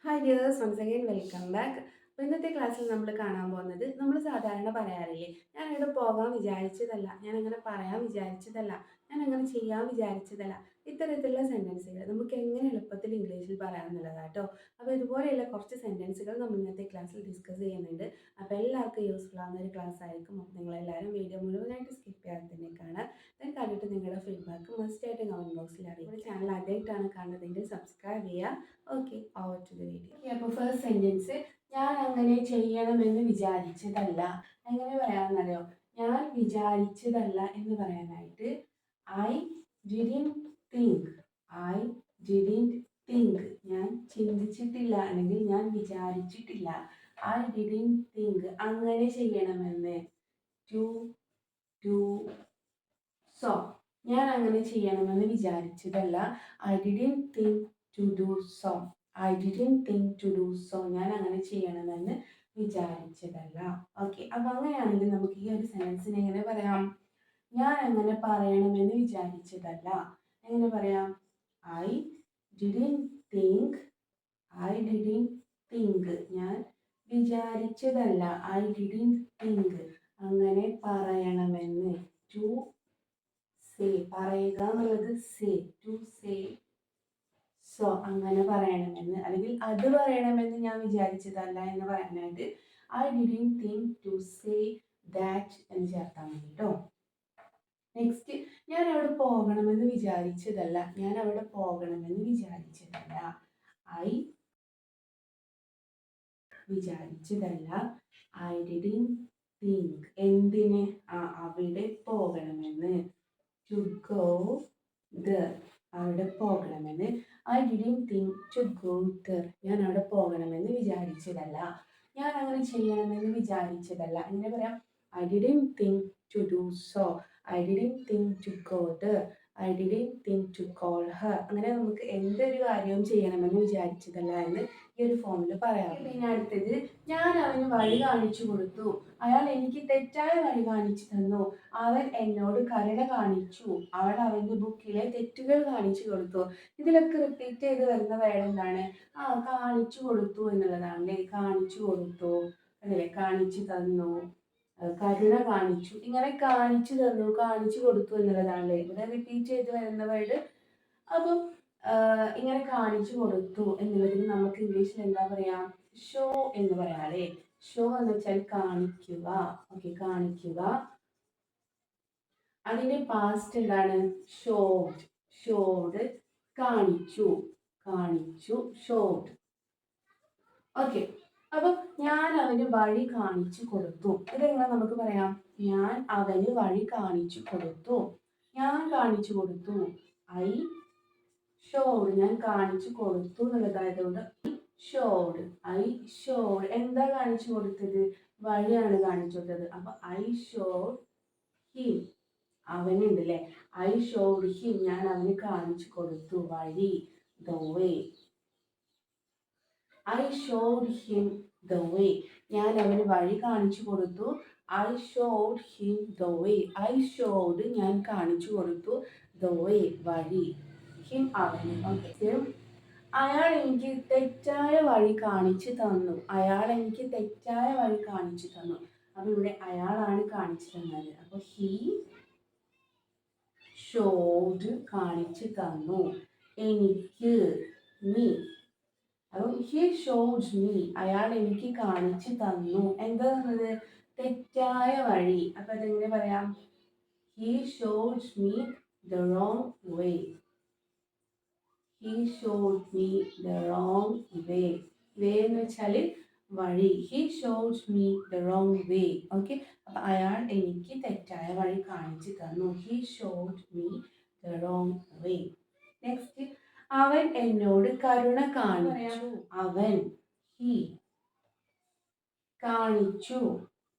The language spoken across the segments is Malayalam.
Hi dears, once again welcome back. അപ്പോൾ ഇന്നത്തെ ക്ലാസ്സിൽ നമ്മൾ കാണാൻ പോകുന്നത് നമ്മൾ സാധാരണ പറയാറില്ലേ, ഞാൻ അങ്ങോട്ട് പോകാൻ വിചാരിച്ചതല്ല, ഞാൻ അങ്ങനെ പറയാൻ വിചാരിച്ചതല്ല, ഞാൻ അങ്ങനെ ചെയ്യാൻ വിചാരിച്ചതല്ല, ഇത്തരത്തിലുള്ള സെൻറ്റൻസുകൾ നമുക്ക് എങ്ങനെ എളുപ്പത്തിൽ ഇംഗ്ലീഷിൽ പറയാമെന്നുള്ളതാണ് കേട്ടോ. അപ്പോൾ ഇതുപോലെയുള്ള കുറച്ച് സെൻറ്റൻസുകൾ നമ്മൾ ഇന്നത്തെ ക്ലാസ്സിൽ ഡിസ്കസ് ചെയ്യുന്നുണ്ട്. അപ്പോൾ എല്ലാവർക്കും യൂസ്ഫുൾ ആവുന്ന ഒരു ക്ലാസ് ആയിരിക്കും. അപ്പോൾ നിങ്ങളെല്ലാവരും വീഡിയോ മുഴുവനായിട്ട് സ്കിപ്പ് ചെയ്യാതെ തന്നെ കാണാം. ദെൻ കണ്ടിട്ട് നിങ്ങളുടെ ഫീഡ്ബാക്ക് മസ്റ്റായിട്ട് കമൻറ്റ് ബോക്സിൽ അറിയിക്കും. ചാനൽ ആദ്യമായിട്ടാണ് കാണുന്നതെങ്കിൽ സബ്സ്ക്രൈബ് ചെയ്യുക. Okay, over to the video. അപ്പോൾ ഫസ്റ്റ് സെൻറ്റൻസ്, ഞാൻ അങ്ങനെ ചെയ്യണമെന്ന് വിചാരിച്ചതല്ല. എങ്ങനെ പറയാമെന്നറിയോ? ഞാൻ വിചാരിച്ചതല്ല എന്ന് പറയാനായിട്ട് I didn't think. I didn't think. ഞാൻ ചിന്തിച്ചിട്ടില്ല അല്ലെങ്കിൽ ഞാൻ വിചാരിച്ചിട്ടില്ല. ഐ ഡിഡിൻറ്റ് തിങ്ക് അങ്ങനെ ചെയ്യണമെന്ന്. To do so. ഞാൻ അങ്ങനെ ചെയ്യണമെന്ന് വിചാരിച്ചതല്ല. I didn't think to do so. I didn't think to do so. ഞാൻ അങ്ങനെ ചെയ്യണമെന്ന് വിചാരിച്ചതല്ല. ഓക്കെ, അപ്പം അങ്ങനെയാണെങ്കിൽ നമുക്ക് ഈ ഒരു സെൻറ്റൻസിനെ എങ്ങനെ പറയാം? ഞാൻ അങ്ങനെ പറയണമെന്ന് വിചാരിച്ചതല്ല. എങ്ങനെ പറയാം? I didn't think. I didn't think. ഞാൻ വിചാരിച്ചതല്ല. ഐ ഡിഡിൻറ്റ് തിങ്ക് അങ്ങനെ പറയണമെന്ന്. ടു സേ, പറയുക എന്നുള്ളത് സേ. ടു സേ സോ, അങ്ങനെ പറയണമെന്ന് അല്ലെങ്കിൽ അത് പറയണമെന്ന് ഞാൻ വിചാരിച്ചതല്ല എന്ന് പറയാനായിട്ട് I didn't think to say that എന്ന് ചേർത്താൽ മതി കേട്ടോ. നെക്സ്റ്റ്, ഞാൻ അവിടെ പോകണമെന്ന് വിചാരിച്ചതല്ല. ഞാൻ അവിടെ പോകണമെന്ന് വിചാരിച്ചതല്ല. ഐ വിചാരിച്ചതല്ല. I didn't think. എന്തിന്? അവിടെ പോകണമെന്ന്. To go there. അവിടെ പോകണമെന്ന്. I didn't think to go there. ഞാൻ അവിടെ പോകണമെന്ന് വിചാരിച്ചതല്ല. ഞാൻ അങ്ങനെ ചെയ്യണമെന്ന് വിചാരിച്ചതല്ല. എങ്ങനെ പറയാം? I didn't think to do so. I didn't think to go there. I didn't think to call her. അങ്ങനെ നമുക്ക് എന്തൊരു കാര്യവും ചെയ്യണമെന്ന് വിചാരിച്ചതല്ല എന്ന് ഈ ഒരു ഫോമിൽ പറയാം. പിന്നെ അടുത്തത്, ഞാൻ അവന് വഴി കാണിച്ചു കൊടുത്തു. അയാൾ എനിക്ക് തെറ്റായ വഴി കാണിച്ചു തന്നു. അവൻ എന്നോട് കരുണ കാണിച്ചു. അവൾ അവൻ്റെ ബുക്കിലെ തെറ്റുകൾ കാണിച്ചു കൊടുത്തു. ഇതിലൊക്കെ റിപ്പീറ്റ് ചെയ്ത് വരുന്ന വേർഡ് എന്താണ്? കാണിച്ചു കൊടുത്തു എന്നുള്ളതാണ് അല്ലേ. കാണിച്ചു കൊടുത്തു, അല്ലേ, കാണിച്ചു തന്നു, കരുണ കാണിച്ചു, ഇങ്ങനെ കാണിച്ചു തന്നു, കാണിച്ചു കൊടുത്തു എന്നുള്ളതാണ് ഇവിടെ റിപ്പീറ്റ് ചെയ്ത് വരുന്ന വേർഡ്. അപ്പം ഇങ്ങനെ കാണിച്ചു കൊടുത്തു എന്നുള്ളതിന് നമുക്ക് ഇംഗ്ലീഷിൽ എന്താ പറയാ? ഷോ എന്ന് പറയാം അല്ലേ. ഷോ എന്ന് വെച്ചാൽ കാണിക്കുക. ഓക്കെ, കാണിക്കുക. അതിന്റെ പാസ്റ്റ് എന്താണ്? ഷോഡ്. ഷോഡ്, കാണിച്ചു, കാണിച്ചു, ഷോഡ്. ഓക്കെ, അപ്പം ഞാൻ അവന് വഴി കാണിച്ചു കൊടുത്തു. ഇതെങ്ങനെ നമുക്ക് പറയാം? ഞാൻ അവന് വഴി കാണിച്ചു കൊടുത്തു. ഞാൻ കാണിച്ചു കൊടുത്തു. I showed. ഞാൻ കാണിച്ചു കൊടുത്തു എന്നുള്ളതായതുകൊണ്ട് ഷോഡ്. I showed. എന്താ കാണിച്ചു കൊടുത്തത്? വഴിയാണ് കാണിച്ചു കൊടുത്തത്. അപ്പൊ ഐ ഷോഡ് ഹിം. അവനുണ്ട് അല്ലേ. I showed him. ഞാൻ അവന് കാണിച്ചു കൊടുത്തു വഴി. The way. I showed him the way. ഞാൻ അവന് വഴി കാണിച്ചു കൊടുത്തു. I showed him the way. I showed, ഞാൻ കാണിച്ചു കൊടുത്തു, ദ വേ, വഴി, ഹിം, അവന്. ഓക്കെ, അയാൾ എനിക്ക് തെറ്റായ വഴി കാണിച്ചു തന്നു. അയാൾ എനിക്ക് തെറ്റായ വഴി കാണിച്ചു തന്നു. അപ്പൊ ഇവിടെ അയാളാണ് കാണിച്ചു തന്നത്. അപ്പൊ ഹി ഷോഡ്, കാണിച്ചു തന്നു, എനിക്ക്, മീ. അപ്പം ഹി ഷോഡ് മീ, അയാൾ എനിക്ക് കാണിച്ചു തന്നു എന്താ തന്നത്? തെറ്റായ വഴി. അപ്പൊ അതെങ്ങനെ പറയാം? He showed me the wrong way. He showed me the wrong way. Way എന്ന് വെച്ചാൽ വഴി. He showed me the wrong way. Okay, അപ്പൊ അയാൾ എനിക്ക് തെറ്റായ വഴി കാണിച്ചു തന്നു. He showed me the wrong way. Next, അവൻ എന്നോട് കരുണ കാണിച്ചു. അവൻ, ഹി, കാണിച്ചു,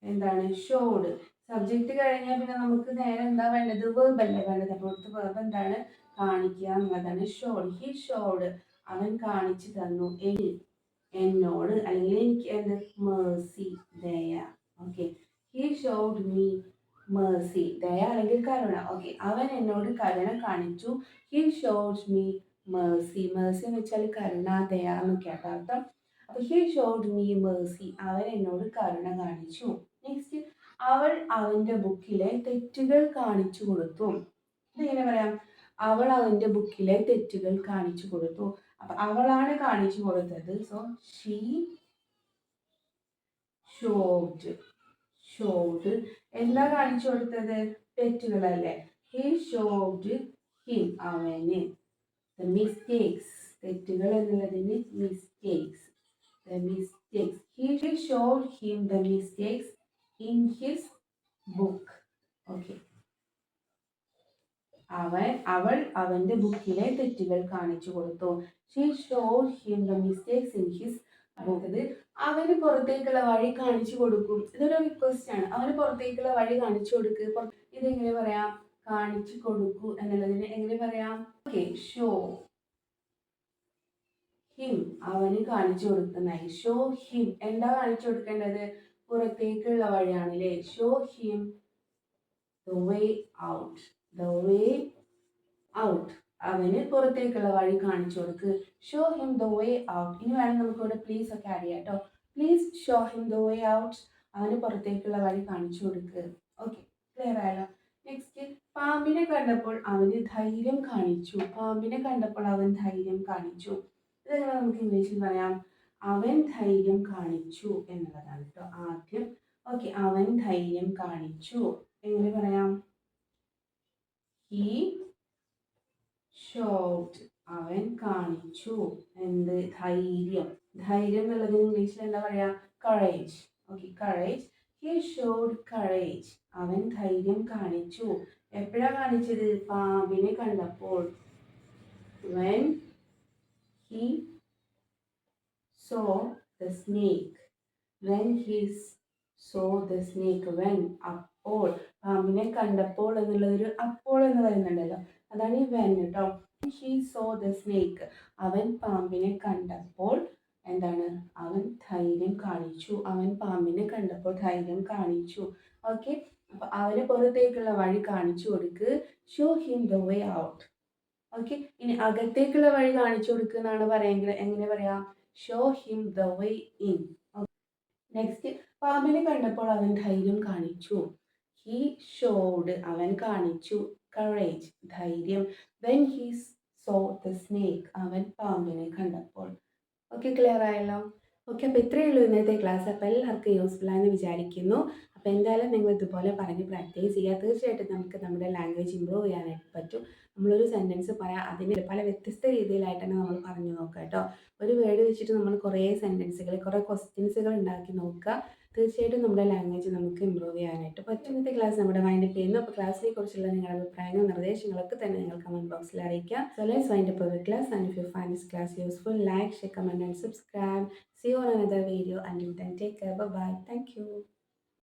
എന്താണ്? ഷോഡ്. സബ്ജക്റ്റ് കഴിഞ്ഞാൽ പിന്നെ നമുക്ക് നേരെ എന്താ വേണ്ടത്? വേർബ് അല്ലേ വേണ്ടത്. അപ്പോൾ അടുത്ത വേർബ് എന്താണ്? കാണിക്കുക എന്നുള്ളതാണ് ഷോഡ്. ഹി ഷോഡ്, അവൻ കാണിച്ചു തന്നു. എന്നോട് അല്ലെങ്കിൽ എനിക്ക് എന്ത്? മേഴ്സി, ദയ. Okay, he showed me mercy, ദയ അല്ലെങ്കിൽ കരുണ. ഓക്കെ, അവൻ എന്നോട് കരുണ കാണിച്ചു. He showed me mercy. Mercy എന്ന് വെച്ചാൽ കരുണ, ദയ എന്നൊക്കെയാണ് അർത്ഥം. അപ്പോൾ ഹി ഷോഡ് മീ മേഴ്സി, അവൻ എന്നോട് കരുണ കാണിച്ചു. നെക്സ്റ്റ്, അവൾ അവൻ്റെ ബുക്കിലെ തെറ്റുകൾ കാണിച്ചു കൊടുത്തു. ഇതെങ്ങനെ പറയാം? അവൾ അവൻ്റെ ബുക്കിലെ തെറ്റുകൾ കാണിച്ചു കൊടുത്തു. അപ്പം അവളാണ് കാണിച്ചു കൊടുത്തത്. So she showed. ഷോഡ് എന്താ കാണിച്ചു കൊടുത്തത്? തെറ്റുകളല്ലേ. ഹി ഷോഡ് ഹിം, അവന്. The mistakes, തെറ്റുകൾ എന്നുള്ളതിന് mistakes. The mistakes. He showed him the mistakes in his book. Okay. അവൾ അവന്റെ ബുക്കിലെ തെറ്റുകൾ കാണിച്ചു കൊടുത്തു. She showed him the mistakes in his book. അവന് പുറത്തേക്കുള്ള വഴി കാണിച്ചു കൊടുക്കും. ഇതൊരു റിക്വസ്റ്റ് ആണ്. അവന് പുറത്തേക്കുള്ള വഴി കാണിച്ചു കൊടുക്ക്. ഇതെങ്ങനെ പറയാം? കാണിച്ചു കൊടുക്കൂ എന്നുള്ളതിന് എങ്ങനെ പറയാം? ഓക്കെ, ഷോ ഹിം, അവന് കാണിച്ചു കൊടുക്കുന്നതായി. ഷോ ഹിം, എന്താ കാണിച്ചു കൊടുക്കേണ്ടത്? പുറത്തേക്കുള്ള വഴിയാണല്ലേ. Show him the way out. The way out, അവന് പുറത്തേക്കുള്ള വഴി കാണിച്ചു കൊടുക്ക്. Show him the way out. ഇനി വേണം നമുക്കിവിടെ പ്ലീസ് ഒക്കെ ആഡ് ചെയ്യാം കേട്ടോ. Please show him the way out, അവന് പുറത്തേക്കുള്ള വഴി കാണിച്ചു കൊടുക്ക്. ഓക്കെ, ക്ലിയർ ആയല്ലോ. നെക്സ്റ്റ്, പാമ്പിനെ കണ്ടപ്പോൾ അവന് ധൈര്യം കാണിച്ചു. പാമ്പിനെ കണ്ടപ്പോൾ അവൻ ധൈര്യം കാണിച്ചു. ഇതെങ്ങനെ നമുക്ക് ഇംഗ്ലീഷിൽ പറയാം? അവൻ ധൈര്യം കാണിച്ചു എന്നുള്ളതാണ് കേട്ടോ ആദ്യം. ഓക്കെ, അവൻ ധൈര്യം കാണിച്ചു. എങ്ങനെ പറയാം? ഹി ഷോഡ്, അവൻ കാണിച്ചു എന്ത്? ധൈര്യം. ധൈര്യം എന്നുള്ളതിന് ഇംഗ്ലീഷിൽ എന്താ പറയാ? Courage. Okay, courage. He showed courage, അവൻ ധൈര്യം കാണിച്ചു. എപ്പോഴാ കാണിച്ചത്? പാമ്പിനെ കണ്ടപ്പോൾ. when he saw the snake. when he saw the snake. when, അപ്പോൾ. പാമ്പിനെ കണ്ടപ്പോൾ എന്നുള്ളതൊരു അപ്പോൾ എന്ന് പറയുന്നുണ്ടല്ലോ, അതാണ് ഈ വെൻ കേട്ടോ. he saw the snake, അവൻ പാമ്പിനെ കണ്ടപ്പോൾ എന്താണ്? അവൻ ധൈര്യം കാണിച്ചു. അവൻ പാമ്പിനെ കണ്ടപ്പോൾ ധൈര്യം കാണിച്ചു. ഓക്കെ, അപ്പൊ അവന് പുറത്തേക്കുള്ള വഴി കാണിച്ചു കൊടുക്ക്. Show him the way out. Okay, ഇനി അകത്തേക്കുള്ള വഴി കാണിച്ചു കൊടുക്കുക എന്നാണ് പറയുമെങ്കിൽ എങ്ങനെ പറയാം? Show him the way in. Next, പാമ്പിനെ കണ്ടപ്പോൾ അവൻ ധൈര്യം കാണിച്ചു. ഹി ഷോഡ്, അവൻ കാണിച്ചു. കറേജ്, ധൈര്യം. When he so the snake, അവൻ പാമ്പിനെ കണ്ടപ്പോൾ. ഓക്കെ, ക്ലിയർ ആയല്ലോ. ഓക്കെ, അപ്പോൾ ഇത്രയേ ഉള്ളൂ ഇന്നത്തെ ക്ലാസ്. അപ്പോൾ എല്ലാവർക്കും യൂസ്ഫുൾ ആണെന്ന് വിചാരിക്കുന്നു. അപ്പോൾ എന്തായാലും നിങ്ങൾ ഇതുപോലെ പറഞ്ഞ് പ്രാക്ടീസ് ചെയ്യുക. തീർച്ചയായിട്ടും നമുക്ക് നമ്മുടെ ലാംഗ്വേജ് ഇമ്പ്രൂവ് ചെയ്യാനായിട്ട് പറ്റും. നമ്മളൊരു സെൻറ്റൻസ് പറയാം, അതിന് പല വ്യത്യസ്ത രീതിയിലായിട്ടാണ് നമ്മൾ പറഞ്ഞു നോക്കുക കേട്ടോ. ഒരു വേർഡ് വെച്ചിട്ട് നമ്മൾ കുറേ സെൻറ്റൻസുകൾ, കുറേ ക്വസ്റ്റ്യൻസുകൾ ഉണ്ടാക്കി നോക്കുക. തീർച്ചയായിട്ടും നമ്മുടെ ലാംഗ്വേജ് നമുക്ക് ഇമ്പ്രൂവ് ചെയ്യാനായിട്ട് പറ്റും. ഇന്നത്തെ ക്ലാസ് നമ്മുടെ വൈൻഡപ്പ് ചെയ്യുന്നു. അപ്പോൾ ക്ലാസ്സിനെ കുറിച്ചുള്ള നിങ്ങളുടെ അഭിപ്രായങ്ങളും നിർദ്ദേശങ്ങളൊക്കെ തന്നെ നിങ്ങൾ കമൻറ്റ് ബോക്സിൽ അറിയിക്കുക. So let's wind up our class, and if you find this class useful, like, share, comment and subscribe. See you on another video. Until then, take care. Bye bye. Thank you.